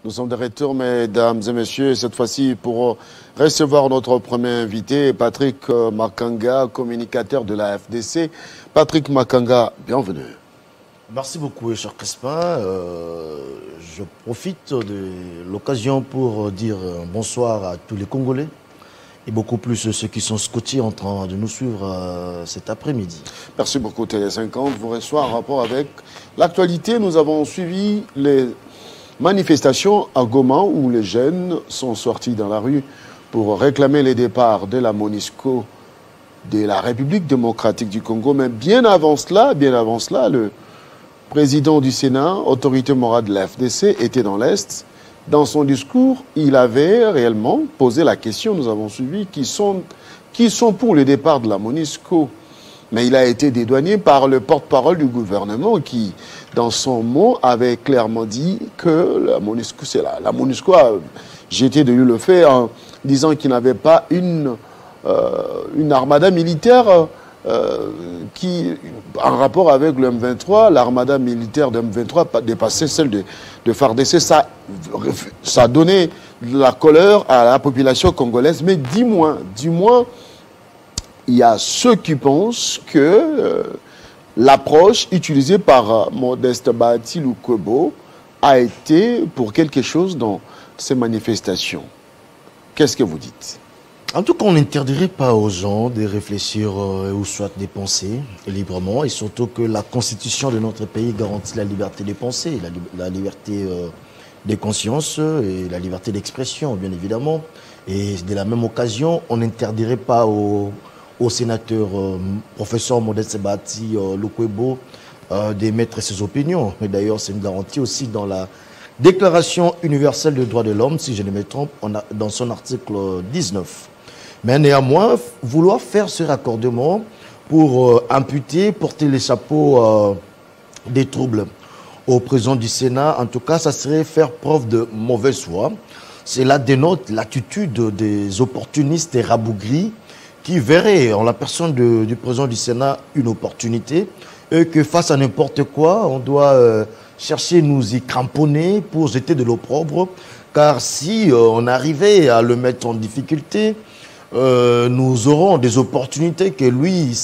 Nous sommes de retour, mesdames et messieurs, cette fois-ci pour recevoir notre premier invité, Patrick Makanga, communicateur de la FDC. Patrick Makanga, bienvenue. Merci beaucoup, cher Crespin. Je profite de l'occasion pour dire bonsoir à tous les Congolais et beaucoup plus ceux qui sont scotchés en train de nous suivre cet après-midi. Merci beaucoup, Télé 50. Vous reçoit en rapport avec l'actualité. Nous avons suivi les manifestations à Goma où les jeunes sont sortis dans la rue pour réclamer les départs de la MONUSCO de la République démocratique du Congo. Mais bien avant cela, le président du Sénat, autorité morale de la FDC, était dans l'Est. Dans son discours, il avait réellement posé la question, nous avons suivi, qui sont pour le départ de la MONUSCO. Mais il a été dédouané par le porte-parole du gouvernement qui, dans son mot, avait clairement dit que la MONUSCO, c'est là. La MONUSCO a jeté de lui le fait en disant qu'il n'avait pas une armada militaire qui, en rapport avec le M23, l'armada militaire de M23 dépassait celle de FARDC. Ça a donné de la colère à la population congolaise. Mais dis-moi, il y a ceux qui pensent que l'approche utilisée par Modeste Bahati Lukwebo a été pour quelque chose dans ces manifestations. Qu'est-ce que vous dites? En tout cas, on n'interdirait pas aux gens de réfléchir ou soit de penser librement, et surtout que la constitution de notre pays garantit la liberté de penser, la liberté de conscience et la liberté d'expression, bien évidemment. Et de la même occasion, on n'interdirait pas au sénateur professeur Modeste Bahati Lukwebo d'émettre ses opinions. Mais d'ailleurs, c'est une garantie aussi dans la Déclaration universelle des droits de l'homme, si je ne me trompe, dans son article 19. Mais néanmoins, vouloir faire ce raccordement pour imputer, porter les chapeaux des troubles au président du Sénat, en tout cas, ça serait faire preuve de mauvaise foi. Cela dénote l'attitude des opportunistes et rabougris qui verraient en la personne du président du Sénat une opportunité et que face à n'importe quoi, on doit chercher nous y cramponner pour jeter de l'opprobre, car si on arrivait à le mettre en difficulté, nous aurons des opportunités que lui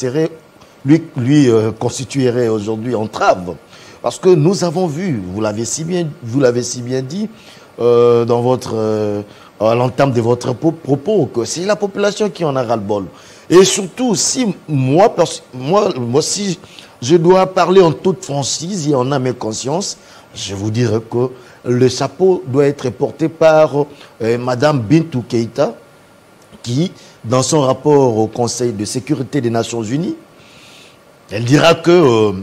constituerait aujourd'hui entrave. Parce que nous avons vu, vous l'avez si bien dit à l'entame de votre propos, que c'est la population qui en a ras-le-bol. Et surtout, si moi, si je dois parler en toute franchise et en âme et conscience, je vous dirais que le chapeau doit être porté par Madame Bintou Keïta, qui, dans son rapport au Conseil de sécurité des Nations Unies, elle dira que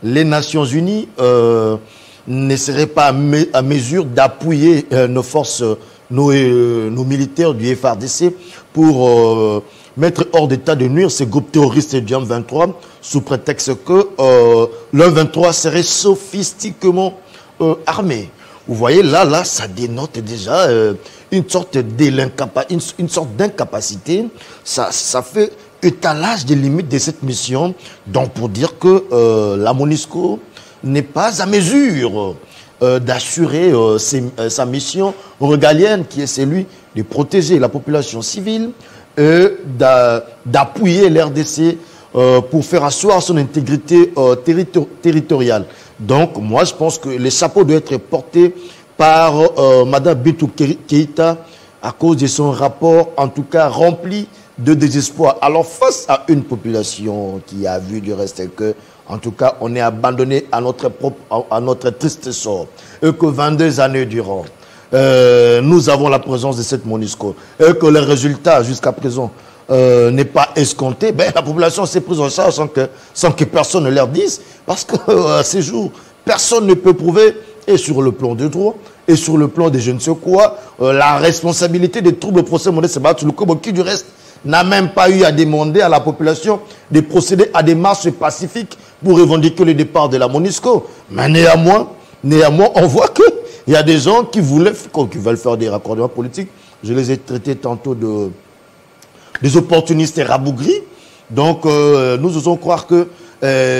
les Nations Unies ne seraient pas à mesure d'appuyer nos forces, nos militaires du FARDC pour mettre hors d'état de nuire ces groupes terroristes du M23 sous prétexte que le M23 serait sophistiquement armé. Vous voyez, là, ça dénote déjà une sorte d'incapacité. Ça fait étalage des limites de cette mission. Donc, pour dire que la MONUSCO n'est pas à mesure d'assurer sa mission régalienne, qui est celui de protéger la population civile et d'appuyer l'RDC pour faire asseoir son intégrité territoriale. Donc, moi, je pense que le chapeau doit être porté par Mme Bintou Keïta à cause de son rapport, en tout cas, rempli de désespoir. Alors, face à une population qui a vu du reste que, en tout cas, on est abandonné à notre triste sort, et que 22 années durant, nous avons la présence de cette MONUSCO, et que le résultat, jusqu'à présent, n'est pas escompté, ben, la population s'est prise en charge sans que personne ne leur dise, parce qu'à ces jours, personne ne peut prouver, et sur le plan du droit, et sur le plan de je ne sais quoi, la responsabilité des troubles au procès Modeste Bahati Lukwebo, qui du reste n'a même pas eu à demander à la population de procéder à des marches pacifiques pour revendiquer le départ de la MONUSCO. Mais néanmoins, on voit qu'il y a des gens qui veulent faire des raccordements politiques. Je les ai traités tantôt des opportunistes et rabougris. Donc, nous osons croire que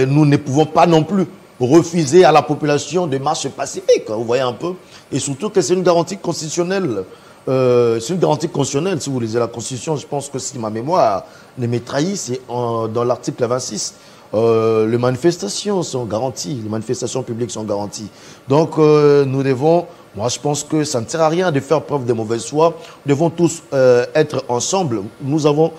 nous ne pouvons pas non plus refuser à la population des marches pacifiques, vous voyez un peu. Et surtout que c'est une garantie constitutionnelle. C'est une garantie constitutionnelle, si vous lisez la Constitution, je pense que si ma mémoire ne me trahit, c'est dans l'article 26. Les manifestations sont garanties, les manifestations publiques sont garanties. Donc nous devons, moi je pense que ça ne sert à rien de faire preuve de mauvaise foi. Nous devons tous être ensemble. Nous devons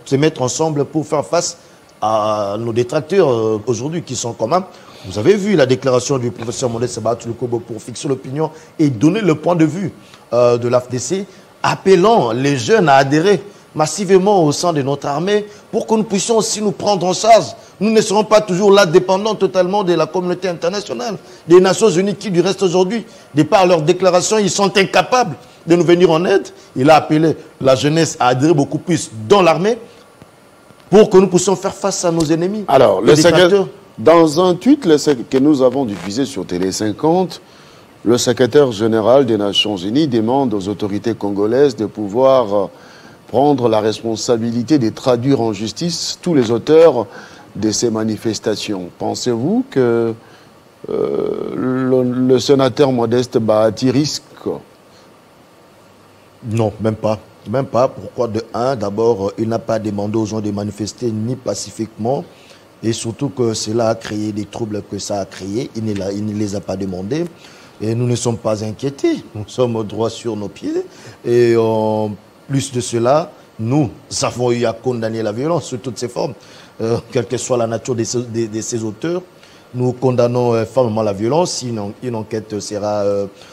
se mettre ensemble pour faire face à nos détracteurs aujourd'hui qui sont quand même. Vous avez vu la déclaration du professeur Modeste Bahatouloukobo pour fixer l'opinion et donner le point de vue de l'AFDC, appelant les jeunes à adhérer massivement au sein de notre armée pour que nous puissions aussi nous prendre en charge. Nous ne serons pas toujours là dépendants totalement de la communauté internationale, des Nations Unies qui du reste aujourd'hui, de par leurs déclarations, ils sont incapables de nous venir en aide. Il a appelé la jeunesse à adhérer beaucoup plus dans l'armée pour que nous puissions faire face à nos ennemis. Alors, dans un tweet que nous avons diffusé sur Télé 50, le secrétaire général des Nations Unies demande aux autorités congolaises de pouvoir prendre la responsabilité de traduire en justice tous les auteurs de ces manifestations. Pensez-vous que le sénateur Modeste Bahati risque? Non, même pas. Même pas. Pourquoi? De un, d'abord, il n'a pas demandé aux gens de manifester ni pacifiquement. Et surtout que cela a créé des troubles que ça a créé. Il ne les a pas demandés. Et nous ne sommes pas inquiétés. Nous sommes droits sur nos pieds. Et en plus de cela, nous avons eu à condamner la violence sous toutes ses formes. Quelle que soit la nature de ces auteurs, nous condamnons fermement la violence. Si une enquête sera...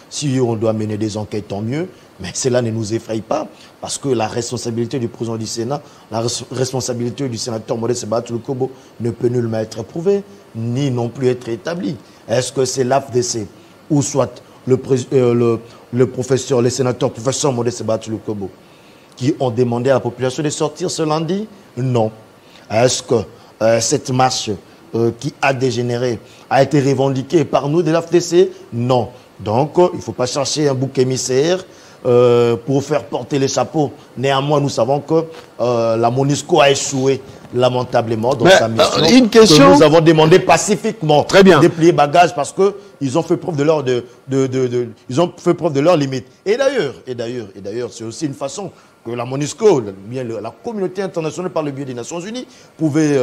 si on doit mener des enquêtes, tant mieux. Mais cela ne nous effraie pas, parce que la responsabilité du président du Sénat, la responsabilité du sénateur Modeste Bahatouloukobo ne peut nullement être prouvée, ni non plus être établie. Est-ce que c'est l'AFDC ou soit le professeur, le sénateur professeur Modeste Bahatouloukobo qui ont demandé à la population de sortir ce lundi? Non. Est-ce que cette marche qui a dégénéré a été revendiquée par nous de l'AFDC? Non. Donc, il ne faut pas chercher un bouc émissaire pour faire porter les chapeaux. Néanmoins, nous savons que la MONUSCO a échoué lamentablement dans sa mission. Une question que nous avons demandé pacifiquement. Très bien. Déplier bagages parce que ils ont fait preuve de leur ils ont fait preuve de leurs limites. Et d'ailleurs, c'est aussi une façon que la MONUSCO, la communauté internationale par le biais des Nations Unies, pouvait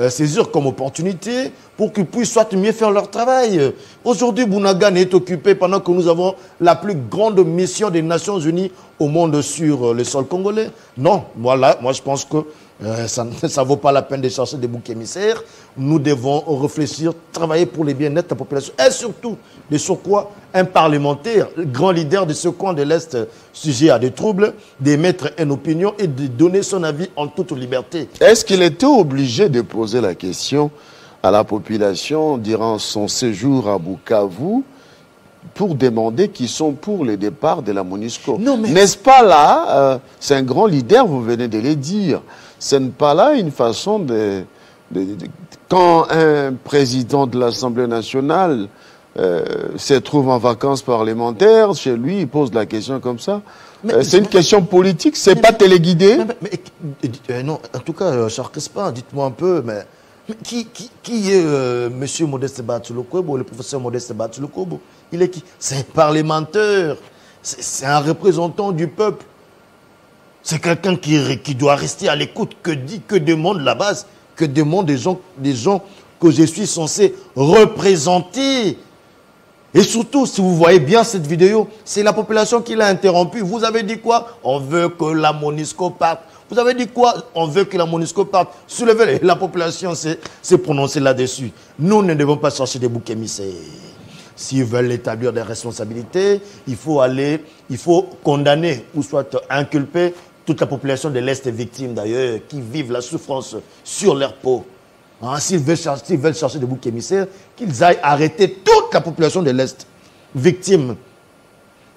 saisir comme opportunité pour qu'ils puissent soit mieux faire leur travail. Aujourd'hui, Bounagan est occupé pendant que nous avons la plus grande mission des Nations Unies au monde sur le sol congolais. Non, moi je pense que ça ne vaut pas la peine de chercher des boucs émissaires. Nous devons réfléchir, travailler pour les bien-être de la population. Et surtout, de sur quoi un parlementaire, grand leader de ce coin de l'Est, sujet à des troubles, d'émettre une opinion et de donner son avis en toute liberté. Est-ce qu'il était obligé de poser la question à la population durant son séjour à Bukavu pour demander qui sont pour le départ de la MONUSCO? N'est-ce pas là, c'est un grand leader, vous venez de le dire, ce n'est pas là une façon quand un président de l'Assemblée nationale se trouve en vacances parlementaires, chez lui, il pose la question comme ça. C'est une question politique, c'est pas téléguidé. Non, en tout cas, cher Crespin, dites-moi un peu, mais qui est monsieur Modeste Bahatouloukobo, le professeur Modeste Bahatouloukobo? Il est qui? C'est un parlementaire, c'est un représentant du peuple. C'est quelqu'un qui doit rester à l'écoute. Que demande la base? Que demandent des gens que je suis censé représenter? Et surtout, si vous voyez bien cette vidéo, c'est la population qui l'a interrompu. Vous avez dit quoi? On veut que la MONUSCO parte. Vous avez dit quoi? On veut que la MONUSCO parte. Soulevez la population s'est prononcée là-dessus. Nous ne devons pas chercher des boucs émissaires. S'ils veulent établir des responsabilités, il faut condamner ou soit inculper toute la population de l'Est victime d'ailleurs, qui vivent la souffrance sur leur peau. Hein, s'ils veulent chercher des boucs émissaires, qu'ils aillent arrêter toute la population de l'Est victime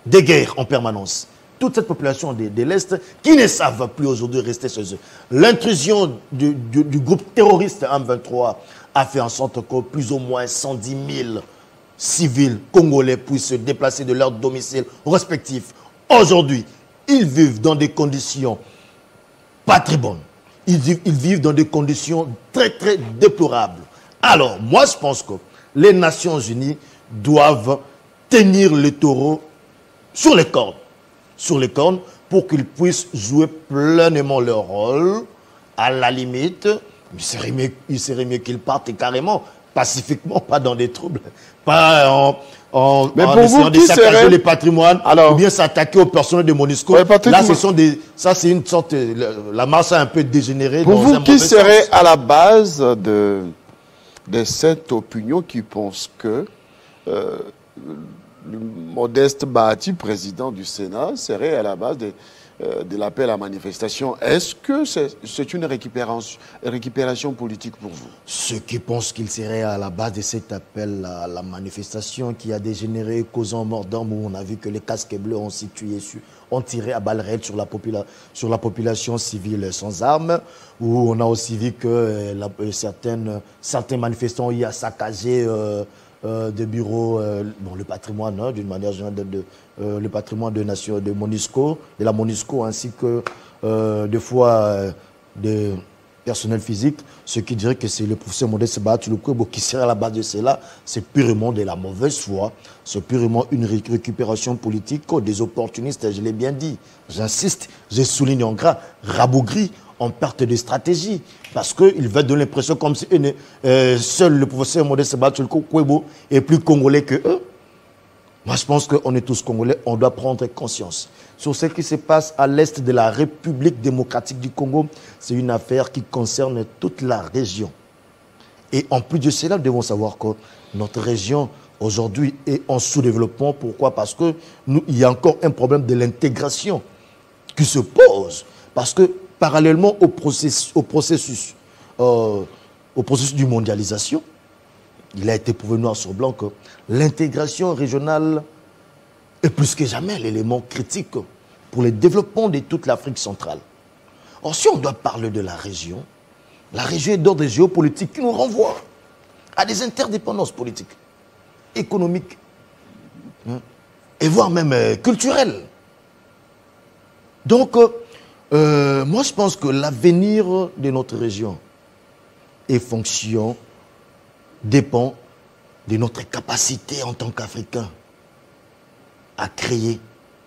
des guerres en permanence. Toute cette population de l'Est qui ne savent plus aujourd'hui rester chez eux. L'intrusion du groupe terroriste M23 a fait en sorte que plus ou moins 110 000 civils congolais puissent se déplacer de leur domicile respectif. Aujourd'hui, ils vivent dans des conditions pas très bonnes. Ils vivent dans des conditions très, très déplorables. Alors, moi, je pense que les Nations Unies doivent tenir le taureau sur les cornes. Sur les cornes, pour qu'ils puissent jouer pleinement leur rôle. À la limite, il serait mieux qu'ils partent carrément, pacifiquement, pas dans des troubles. Pas en essayant de saccager les patrimoines, ou bien s'attaquer aux personnels de MONUSCO. Ouais, là, ça, c'est une sorte... La masse a un peu dégénéré. Pour vous, qui serait à la base de cette opinion qui pense que le Modeste Bahati, président du Sénat, serait à la base de l'appel à manifestation? Est-ce que c'est une récupération politique pour vous? Ceux qui pensent qu'il serait à la base de cet appel à la manifestation qui a dégénéré, causant mort d'homme, où on a vu que les casques bleus ont tiré à balles réelles sur la population civile sans armes, où on a aussi vu que certains manifestants ont eu à saccager des bureaux, le patrimoine, hein, d'une manière générale, le patrimoine de MONUSCO, de la MONUSCO, ainsi que des fois des personnels physiques, ce qui dirait que c'est le professeur Modeste Bahati Lukwebo qui serait à la base de cela. C'est purement de la mauvaise foi, c'est purement une récupération politique des opportunistes, je l'ai bien dit. J'insiste, je souligne en gras, rabougris, en perte de stratégie, parce qu'il va donner l'impression comme si seul le professeur Modeste Bahati Lukwebo est plus congolais que eux. Moi, je pense qu'on est tous Congolais, on doit prendre conscience. Sur ce qui se passe à l'est de la République démocratique du Congo, c'est une affaire qui concerne toute la région. Et en plus de cela, nous devons savoir que notre région, aujourd'hui, est en sous-développement. Pourquoi? Parce qu'il y a encore un problème de l'intégration qui se pose. Parce que, parallèlement au processus de mondialisation, il a été prouvé noir sur blanc que l'intégration régionale est plus que jamais l'élément critique pour le développement de toute l'Afrique centrale. Or, si on doit parler de la région est d'ordre géopolitique qui nous renvoie à des interdépendances politiques, économiques, et voire même culturelles. Donc, moi je pense que l'avenir de notre région est fonction dépend de notre capacité en tant qu'Africains à créer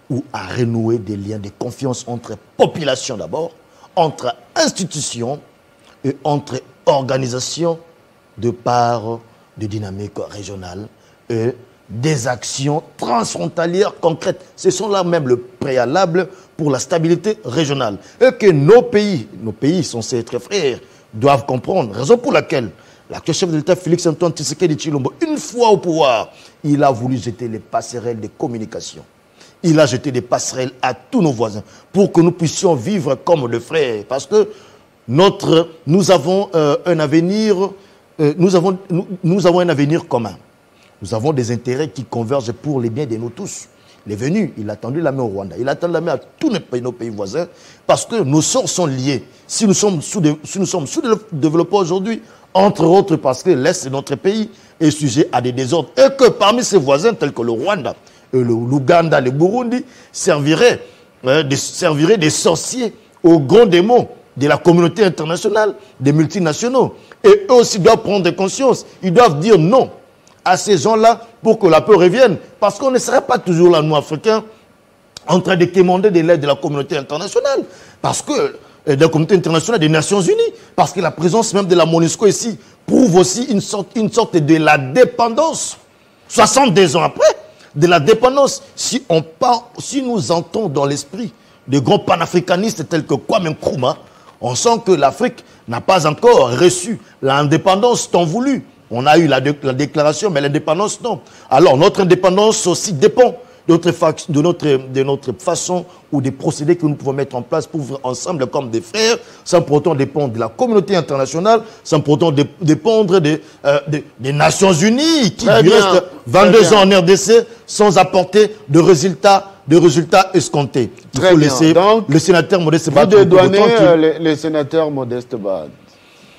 ou à renouer des liens de confiance entre populations d'abord, entre institutions et entre organisations de par de dynamiques régionales et des actions transfrontalières concrètes. Ce sont là même le préalable pour la stabilité régionale. Et que nos pays censés être frères, doivent comprendre, raison pour laquelle l'actuel chef de l'État, Félix Antoine Tshisekedi Tshilombo, une fois au pouvoir, il a voulu jeter les passerelles de communication. Il a jeté des passerelles à tous nos voisins pour que nous puissions vivre comme des frères. Parce que nous avons un avenir, nous avons un avenir commun. Nous avons des intérêts qui convergent pour les biens de nous tous. Il est venu, il a tendu la main au Rwanda, il a tendu la main à tous nos pays voisins, parce que nos sorts sont liés. Si nous sommes sous-développés aujourd'hui, entre autres parce que l'Est de notre pays est sujet à des désordres, et que parmi ses voisins, tels que le Rwanda, l'Ouganda, le Burundi, serviraient des sorciers aux grands démons de la communauté internationale, des multinationaux. Et eux aussi doivent prendre conscience, ils doivent dire non à ces gens-là pour que la paix revienne. Parce qu'on ne serait pas toujours là, nous, Africains, en train de quémander de l'aide de la communauté internationale. Parce que, de la communauté internationale des Nations Unies, parce que la présence même de la MONUSCO ici prouve aussi une sorte de la dépendance. 62 ans après, de la dépendance. Si nous entrons dans l'esprit de grands panafricanistes tels que Kwame Nkrumah, on sent que l'Afrique n'a pas encore reçu l'indépendance tant voulue. On a eu la déclaration, mais l'indépendance, non. Alors, notre indépendance aussi dépend de notre façon ou des procédés que nous pouvons mettre en place pour vivre ensemble comme des frères, sans pour autant dépendre de la communauté internationale, sans pour autant dépendre des Nations Unies, qui restent 22 ans en RDC sans apporter de résultats escomptés. Très bien. Donc, le sénateur Modeste Bahati, vous dédouanez les sénateurs Modeste Bahati.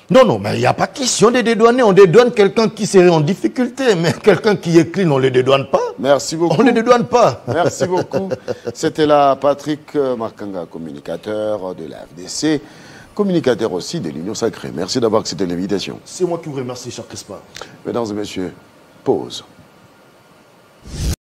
Non, mais il n'y a pas question de dédouaner. On dédouane quelqu'un qui serait en difficulté, mais quelqu'un qui est clean, on ne le dédouane pas. Merci beaucoup. On ne le dédouane pas. Merci beaucoup. C'était là Patrick Markanga, communicateur de la FDC. communicateur aussi de l'Union Sacrée. Merci d'avoir accepté l'invitation. C'est moi qui vous remercie, cher Crespa. Mesdames et messieurs, pause.